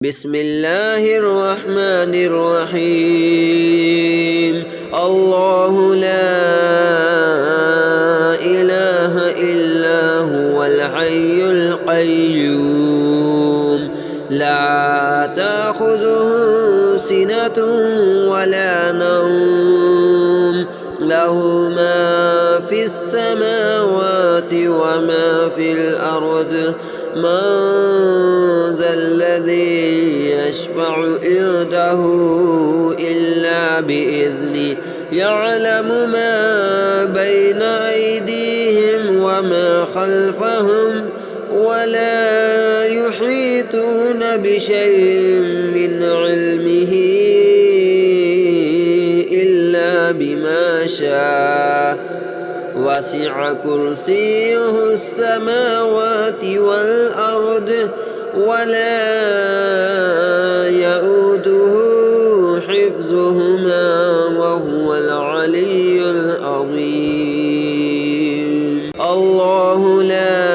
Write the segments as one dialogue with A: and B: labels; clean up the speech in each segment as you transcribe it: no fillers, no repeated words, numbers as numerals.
A: بسم الله الرحمن الرحيم الله لا إله إلا هو الحي القيوم لا تأخذه سنة ولا نوم له ما في السماوات وما في الأرض من ذا الذي يشفع عنده إلا بإذنه يعلم ما بين أيديهم وما خلفهم ولا يحيطون بشيء من علمه إلا بما شاء وسع كرسيه السماوات والأرض ولا يؤوده حفظهما وهو العلي العظيم الله لا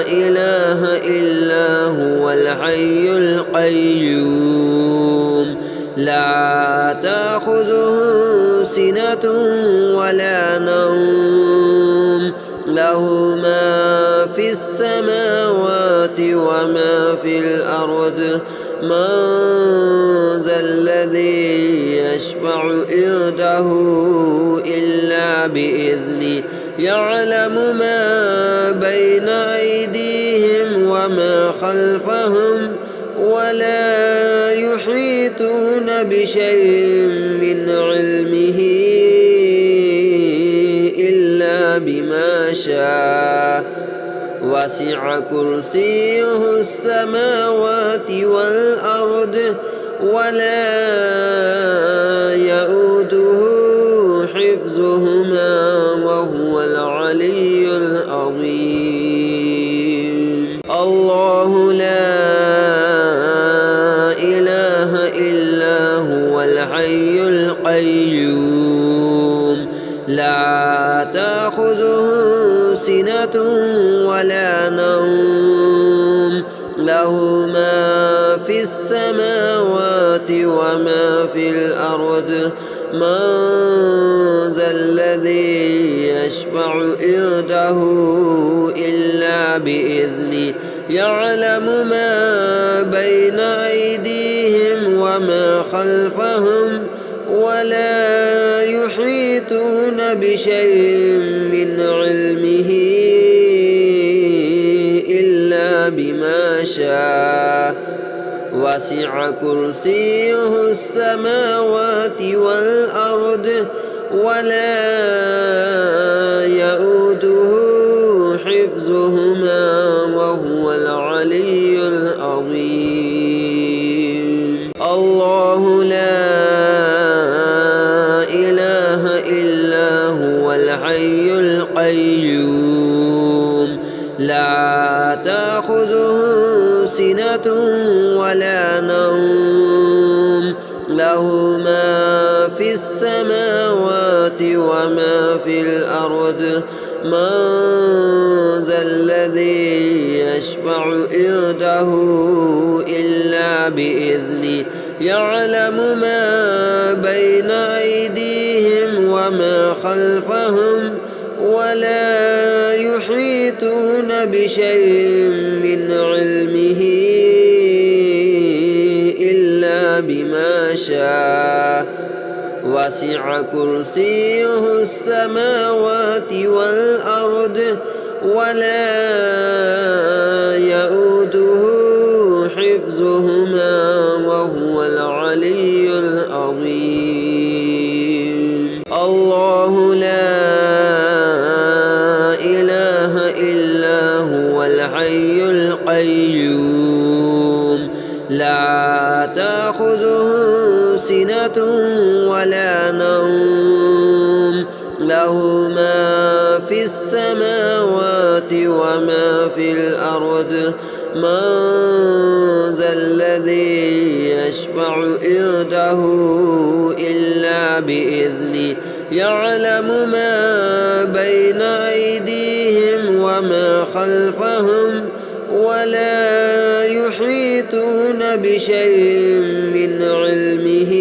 A: إله إلا هو الحي القيوم لا تأخذه سنة ولا نوم له ما في السماوات وما في الأرض من ذا الذي يشفع عنده إلا بإذنه يعلم ما بين أيديهم وما خلفهم ولا يحيطون بشيء من علمه إلا بما شاء وسع كرسيه السماوات والأرض ولا يؤوده حفظهما وهو العلي العظيم الله لا إله إلا هو الحي القيوم لا تأخذه سنة ولا نوم له ما في السماوات وما في الأرض من ذا الذي يشفع عنده إلا بإذنه يعلم ما بين أيديهم وما خلفهم ولا يحيطون بشيء من علمه إلا بما شاء وسع كرسيه السماوات والأرض ولا يؤوده حفظهما وهو العلي العظيم الله لا إله إلا هو الحي القيوم لا تأخذه سنة ولا نوم له ما في السماوات وما في الأرض من ذا الذي يشفع عنده إلا بإذنه يعلم ما بين أيديهم وما خلفهم ولا يحيطون بشيء من علمه إلا بما شاء وسع كرسيه السماوات والأرض ولا يؤوده حفظهما وهو العلي العظيم الله لا إله إلا هو الحي القيوم لا تأخذه سنة ولا نوم له ما في السماوات وما في الأرض من ذا الذي يشفع عنده إلا بإذنه يعلم ما بين أيديهم وما خلفهم ولا يحيطون بشيء من علمه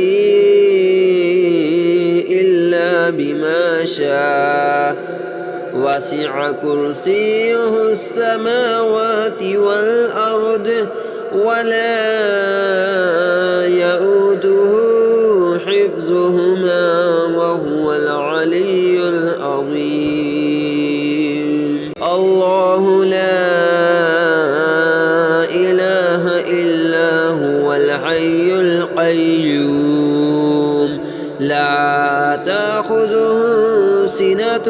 A: إلا بما شاء وسع كرسيه السماوات والأرض ولا يؤوده حفظهما وهو العلي العظيم. الله لا إله إلا هو الحي القيوم لا تأخذه سنة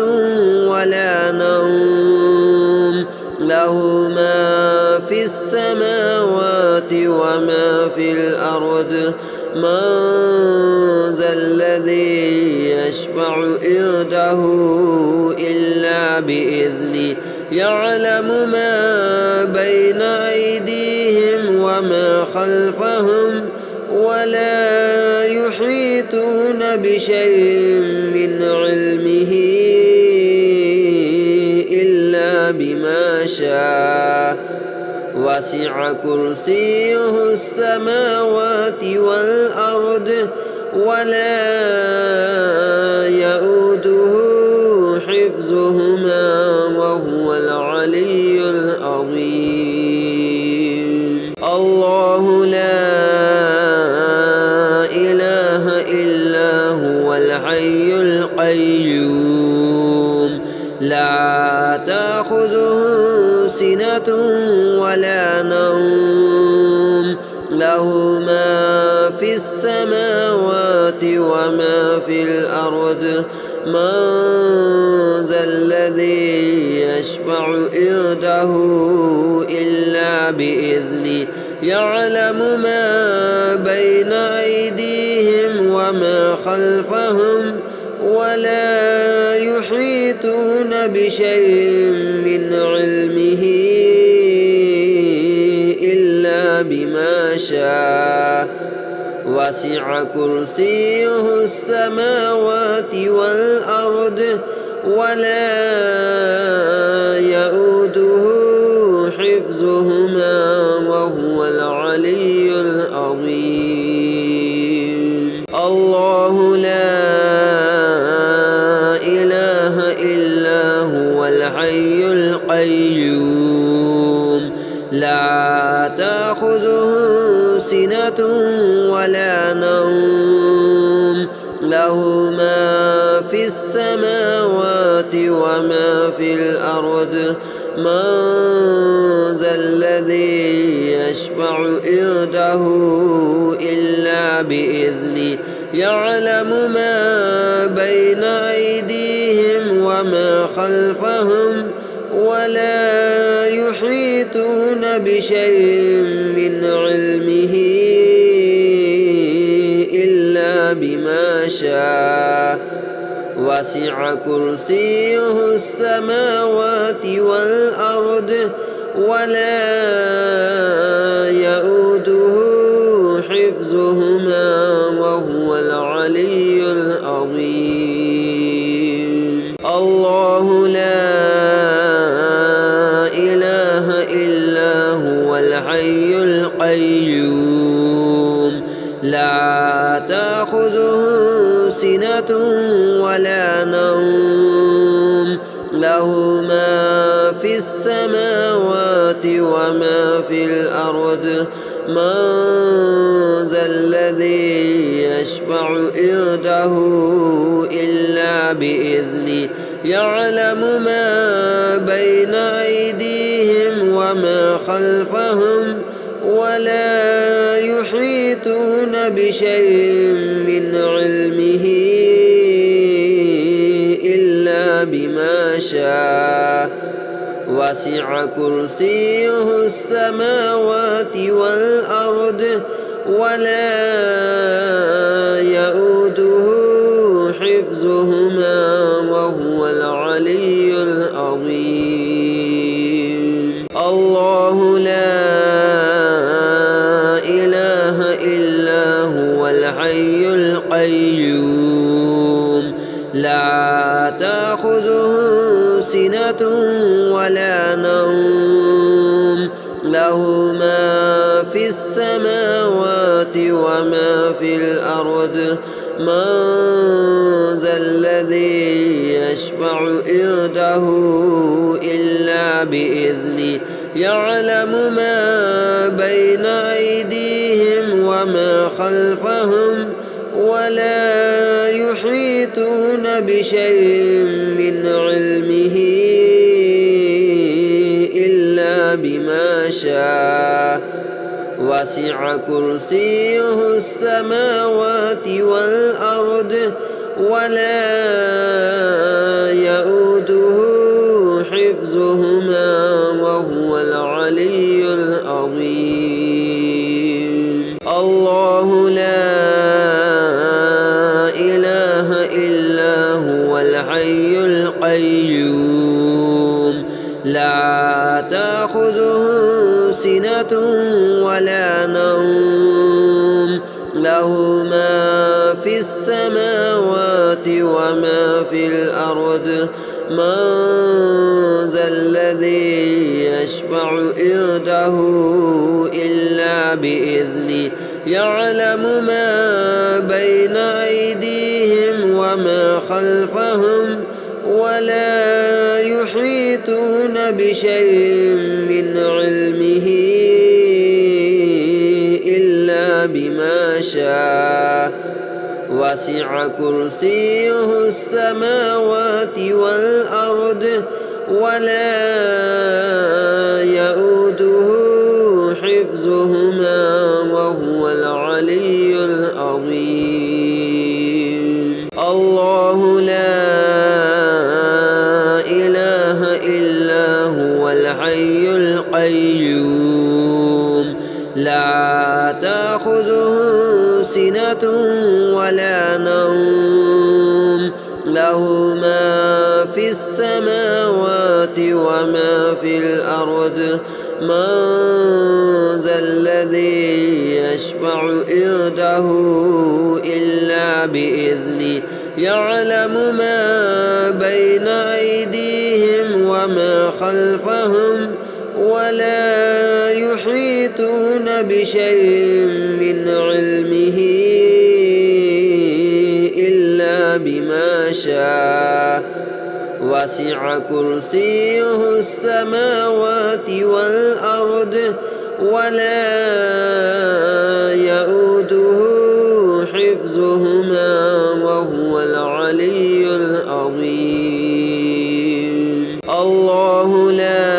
A: ولا نوم له ما في السماوات وما في الأرض من ذا الذي يشفع عنده إلا بإذنه يعلم ما بين أيديهم وما خلفهم ولا يحيطون بشيء من علمه إلا بما شاء وسع كرسيه السماوات والأرض ولا يؤوده حفظهما وهو العلي العظيم. الله لا إله إلا هو الحي القيوم لا تأخذه سنة ولا نوم له ما في السماوات وما في الأرض من ذا الذي يشفع عنده إلا بإذنه يعلم ما بين أيديهم وما خلفهم ولا يحيطون بشيء من علمه إلا بما شاء وسع كرسيه السماوات والأرض ولا يؤوده حفظهما وهو العلي العظيم. الله لا إله إلا هو الحي القيوم لا تأخذه سنة ولا نوم له ما في السماوات وما في الأرض من ذا الذي يشفع عنده إلا بإذنه يعلم ما بين أيديهم وما خلفهم ولا يحيطون بشيء من علمه إلا بما شاء وسع كرسيه السماوات والأرض ولا يؤوده حفظهما وهو العلي العظيم. الله لا إله إلا هو الحي القيوم لا تأخذه سنة ولا نوم له ما في السماوات وما في الأرض من ذا الذي يشفع عنده إلا بإذنه يعلم ما بين أيديهم وما خلفهم ولا يحيطون بشيء من علمه إلا بما شاء وسع كرسيه السماوات والأرض ولا يؤوده حفظهما وهو العلي العظيم. الله لا إله إلا هو الحي القيوم لا تأخذه سنة ولا نوم في السماوات وما في الأرض من ذا الذي يشفع عنده إلا بإذنه يعلم ما بين أيديهم وما خلفهم ولا يحيطون بشيء من علمه إلا بما شاء وسع كرسيه السماوات والأرض ولا يؤوده حفظهما وهو العلي العظيم الله لا إله إلا هو الحي القيوم لا تأخذه سنة ولا نوم له ما في السماوات وما في الأرض من ذا الذي يشفع عنده إلا بإذنه يعلم ما بين أيديهم وما خلفهم ولا يحيطون بشيء من علمه إلا بما شاء وسع كرسيه السماوات والأرض ولا يؤوده حفظهما وهو العلي العظيم الله لا إله إلا هو الحي القيوم لا تأخذه سنة ولا نوم له ما في السماوات وما في الأرض من ذا الذي يشفع عنده إلا بإذنه يعلم ما بين أيديهم وما خلفهم ولا يحيطون بشيء من علمه إلا بما شاء وسع كرسيه السماوات والأرض ولا يؤوده حفظهما وهو العلي العظيم الله لا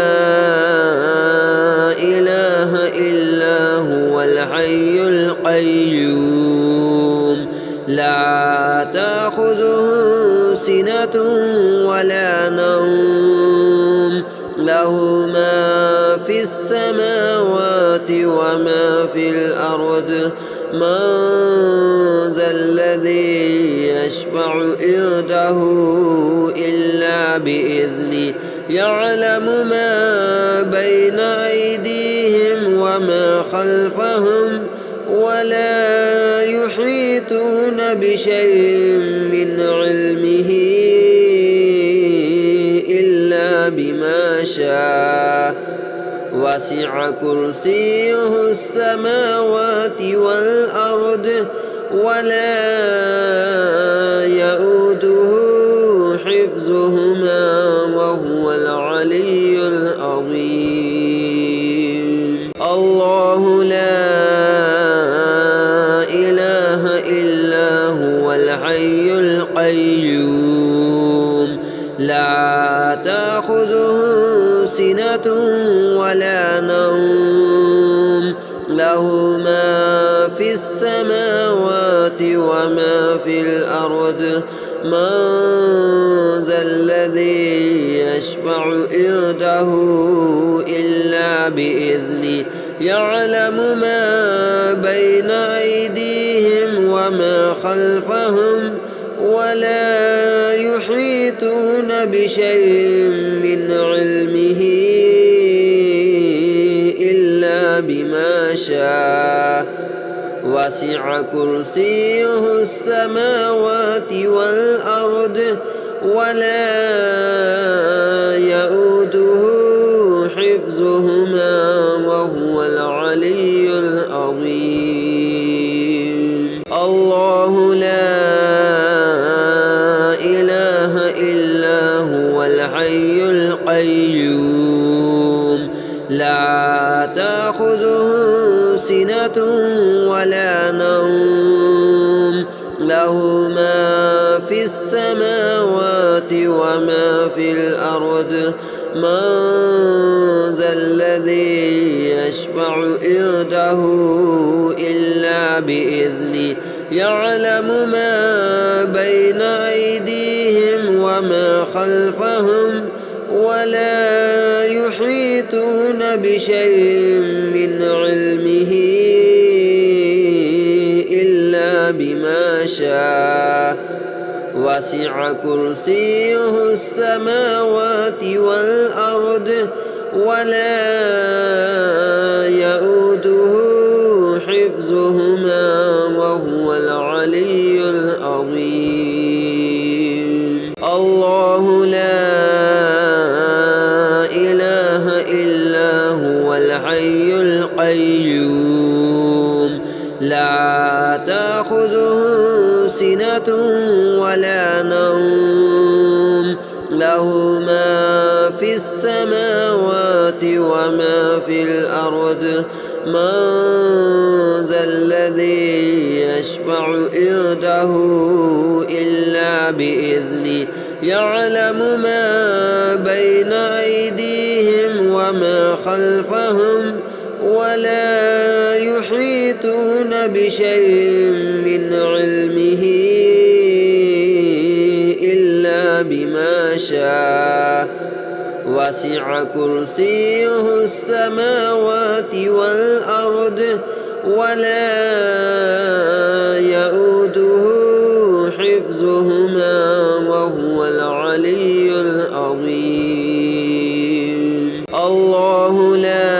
A: إله إلا هو الحي القيوم لا تأخذه سنة ولا نوم له ما في السماوات وما في الأرض من ذا الذي يشفع عنده إلا بإذنه يعلم ما بين أيديهم وما خلفهم ولا يحيطون بشيء من علمه إلا بما شاء وسع كرسيه السماوات والأرض ولا يؤوده حفظهما وهو العلي العظيم الله لا إله إلا هو الحي القيوم لا تأخذه سنة ولا نوم له ما في السماوات وما في الأرض من ذا الذي يشفع عنده إلا بإذنه يعلم ما بين أيديهم وما خلفهم ولا يحيطون بشيء من علمه إلا بما شاء وسع كرسيه السماوات والأرض ولا يؤوده حفظهما وهو العلي العظيم سنة ولا نوم له ما في السماوات وما في الأرض من ذا الذي يشفع عنده إلا بإذنه يعلم ما بين أيديهم وما خلفهم ولا يحيطون بشيء من علمه إلا بما شاء وسع كرسيه السماوات والأرض ولا يؤوده حفظهما وهو العلي العظيم الله لا إله إلا هو الحي القيوم لا تأخذه سنة ولا نوم له ما في السماوات وما في الأرض من ذا الذي يشفع عنده إلا بإذنه يعلم ما بين أيديهم وما خلفهم ولا يحيطون بشيء من علمه إلا بما شاء وسع كرسيه السماوات والأرض ولا يؤوده حفظهما وهو العلي العظيم الله لا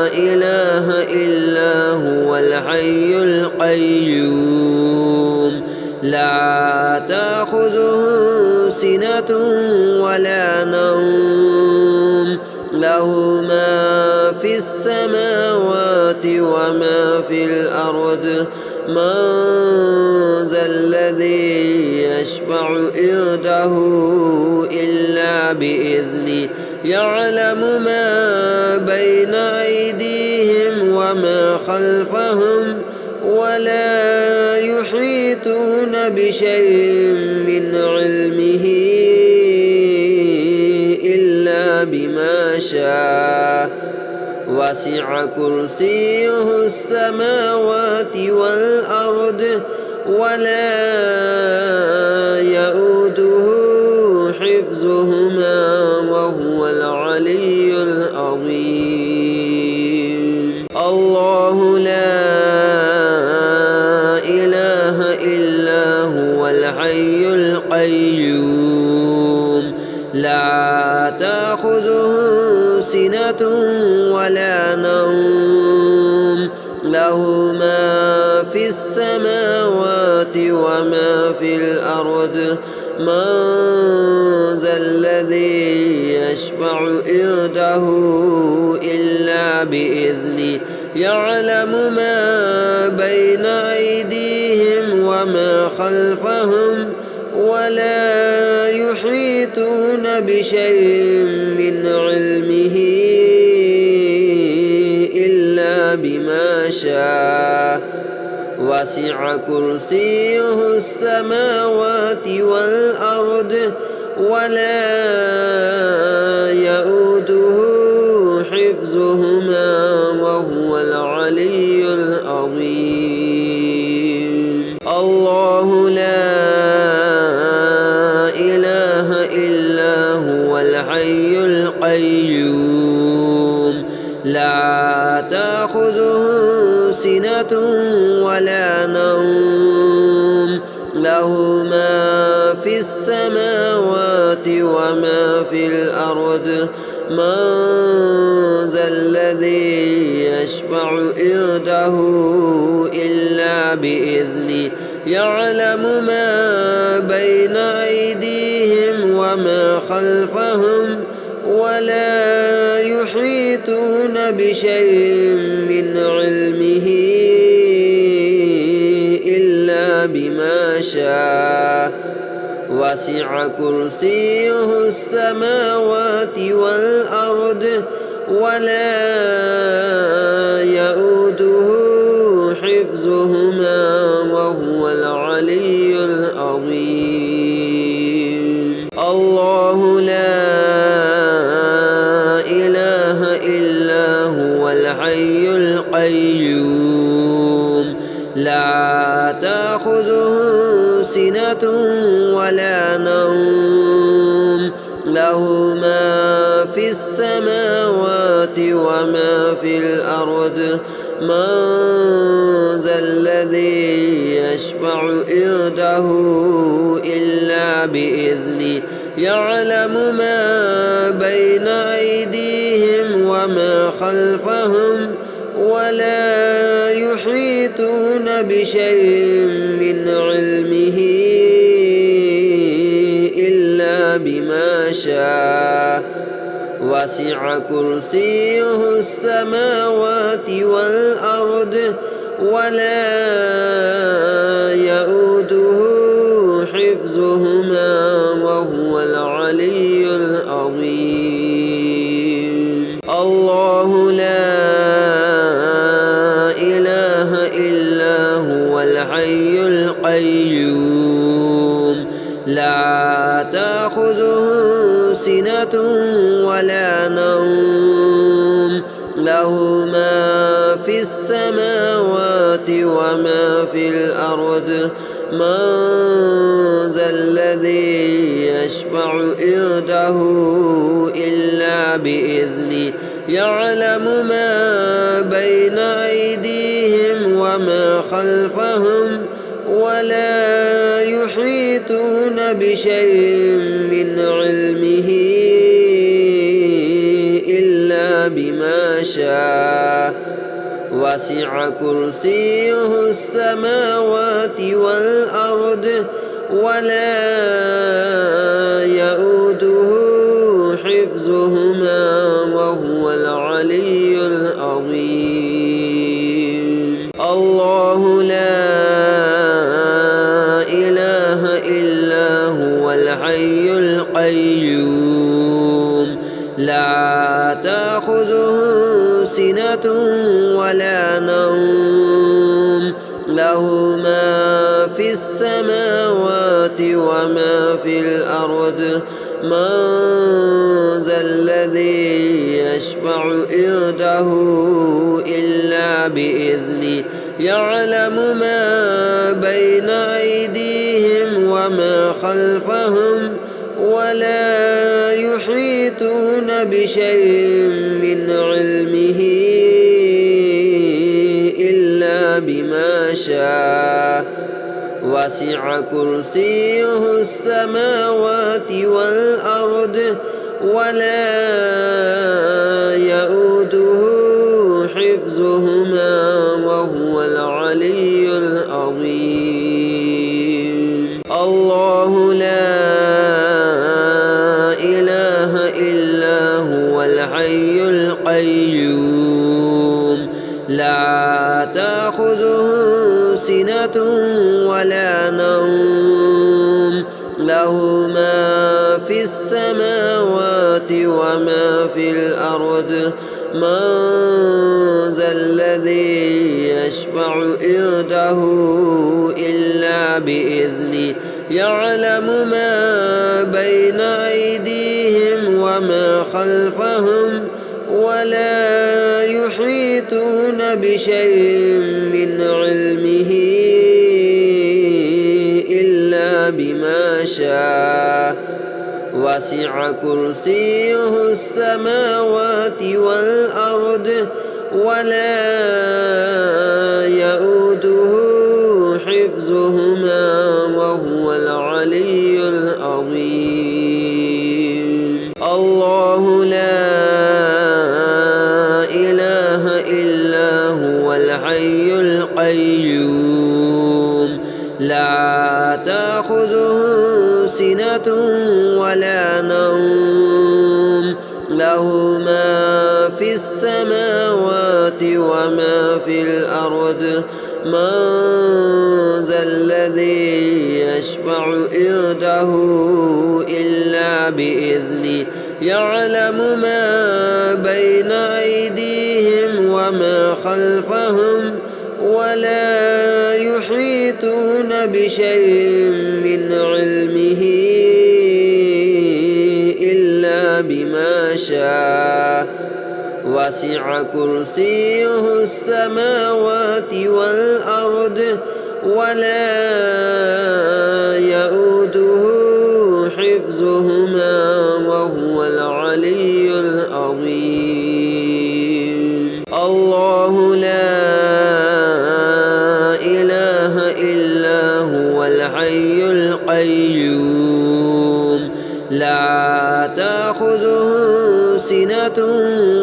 A: إله إلا هو الحي القيوم لا تأخذه سنة ولا نوم له ما في السماوات وما في الأرض من ذا الذي يشفع عنده إلا بإذنه يعلم ما بين أيديهم وما خلفهم ولا يحيطون بشيء من علمه إلا بما شاء وسع كرسيه السماوات والأرض ولا يؤوده حفظهما وهو العلي العظيم الله لا إله إلا هو الحي القيوم لا تأخذه سنة ولا نوم له ما في السماوات وما في الأرض من ذا الذي يشفع عنده إلا بإذنه يعلم ما بين أيديهم وما خلفهم ولا يحيطون بشيء من علمه إلا بما شاء وسع كرسيه السماوات والأرض ولا يؤوده حفظهما وهو العلي العظيم الله لا إله إلا هو الحي القيوم لا تأخذه سنة ولا نوم له ما في السماوات وما في الأرض من ذا الذي يشفع عنده إلا بإذنه يعلم ما بين أيديهم وما خلفهم ولا يحيطون بشيء من علمه إلا بما شاء وسع كرسيه السماوات والأرض ولا القيوم لا تأخذه سنة ولا نوم له ما في السماوات وما في الأرض من ذا الذي يشفع عنده إلا بإذنه يعلم ما بين أيديهم وما خلفهم ولا يحيطون بشيء من علمه إلا بما شاء وسع كرسيه السماوات والأرض ولا يؤوده حفظهما وهو العلي العظيم الله لا إله إلا هو الحي القيوم لا تأخذه سنة ولا نوم له ما في السماوات وما في الأرض من ذا الذي يشفع عنده إلا بإذنه يعلم ما بين أيديهم وما خلفهم ولا يحيطون بشيء من علمه إلا بما شاء وسع كرسيه السماوات والأرض ولا يؤوده حفظهما وهو العلي العظيم الله لا إله إلا هو الحي القيوم لا تأخذه سنة ولا نوم له ما في السماوات وما في الأرض من ذا الذي يشفع عنده إلا بإذنه يعلم ما بين أيديهم وما خلفهم ولا يحيطون بشيء من علمه إلا بما شاء وسع كرسيه السماوات والأرض ولا يؤوده حفظهما وهو العلي العظيم الله لا إله إلا هو الحي القيوم لا تأخذه سنة ولا نوم له ما في السماوات وما في الأرض من ذا الذي يشفع عنده إلا بإذنه يعلم ما بين أيديهم وما خلفهم ولا يحيطون بشيء من علمه إلا بما شاء وسع كرسيه السماوات والأرض ولا يؤوده حفظهما وهو العلي العظيم الله لا إله إلا هو الحي القيوم لا تأخذه سنة ولا نوم له ما في السماوات وما في الأرض من ذا الذي يشفع عنده إلا بإذنه يعلم ما بين أيديهم وما خلفهم ولا يحيطون بشيء من علمه إلا بما شاء وسع كرسيه السماوات والأرض ولا يؤوده حفظهما وهو العلي العظيم. الله لا إله إلا هو الحي القيوم لا تأخذه سنة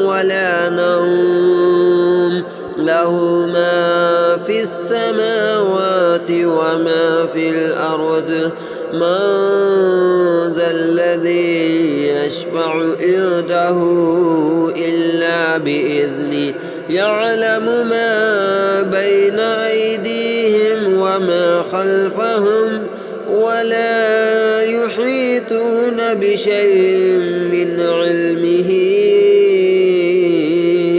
A: ولا نوم له ما في السماوات وما في الأرض من ذا الذي يشفع عنده إلا بإذنه يعلم ما بين أيديهم وما خلفهم ولا يحيطون بشيء من علمه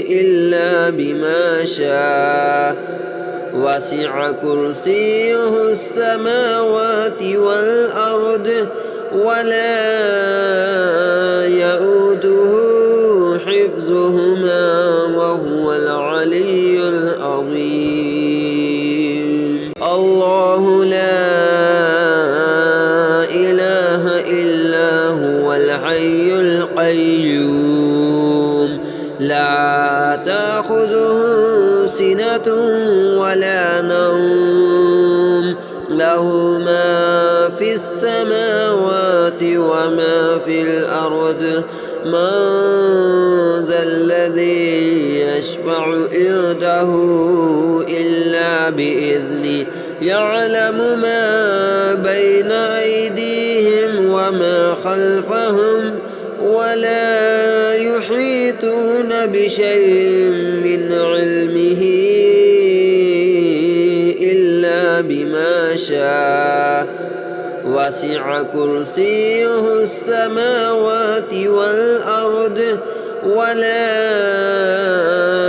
A: إلا بما شاء وسع كرسيه السماوات والأرض ولا يؤوده حفظهما وهو العلي العظيم. الله لا إله إلا هو الحي القيوم لا تأخذه سنة ولا نوم له ما في السماوات وما في الأرض من ذا الذي يشفع عنده إلا بإذنه يعلم ما بين أيديهم وما خلفهم ولا يحيطون بشيء من علمه إلا بما شاء وسع كرسيه السماوات والأرض ولا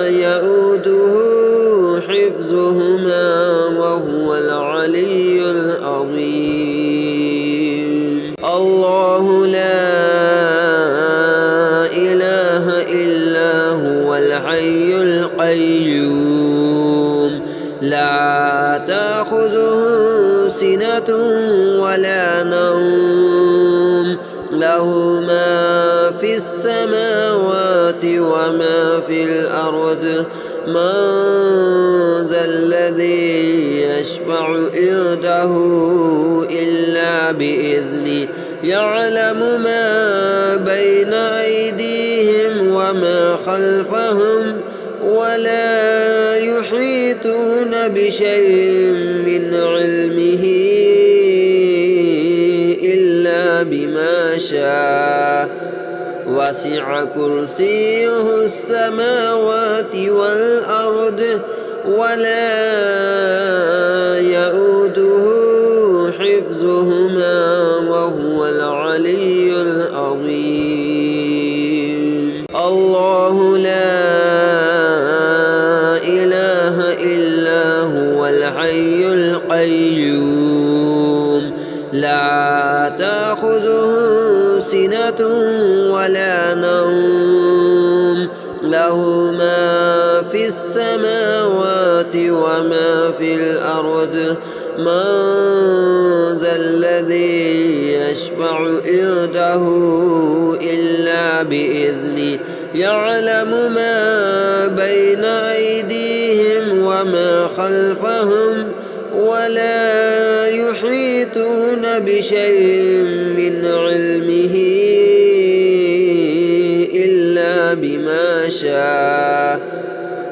A: يؤوده حفظهما وهو العلي العظيم. الله لا إله إلا هو الحي القيوم لا تأخذه سنة ولا نوم له ما في السماوات وما في الأرض من ذا الذي يشفع عنده إلا بإذنه يعلم ما بين أيديهم وما خلفهم ولا يحيطون بشيء من علمه إلا بما شاء وسع كرسيه السماوات والأرض ولا يؤوده حفظهما وهو العلي العظيم. الله لا إله إلا هو الحي القيوم لا تأخذه سنة ولا نوم له ما في السماوات وما في الأرض من ذا الذي يشفع عنده إلا بإذنه يعلم ما بين أيديهم وما خلفهم ولا يحيطون بشيء من علمه إلا بما شاء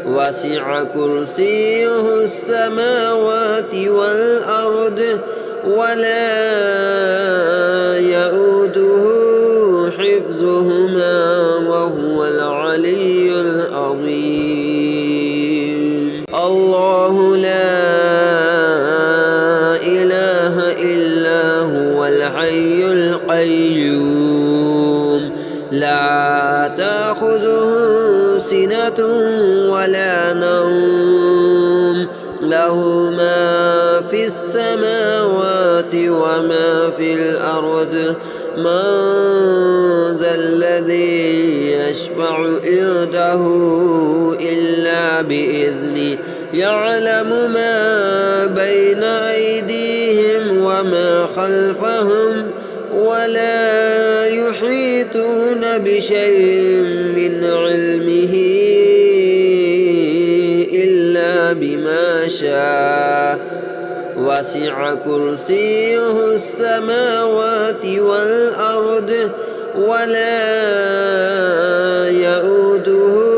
A: وسع كرسيه السماوات والأرض ولا يؤوده حفظهما وهو العلي العظيم. الله لا إله إلا هو الحي القيوم لا تأخذه سنة ولا نوم له ما في السماوات وما في الأرض من ذا الذي يشفع عنده إلا بإذنه يعلم ما بين أيديهم وما خلفهم ولا يحيطون بشيء من علمه إلا بما شاء وسع كرسيه السماوات والأرض ولا يؤوده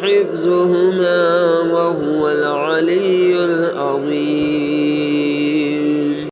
A: حفظهما وهو العلي العظيم.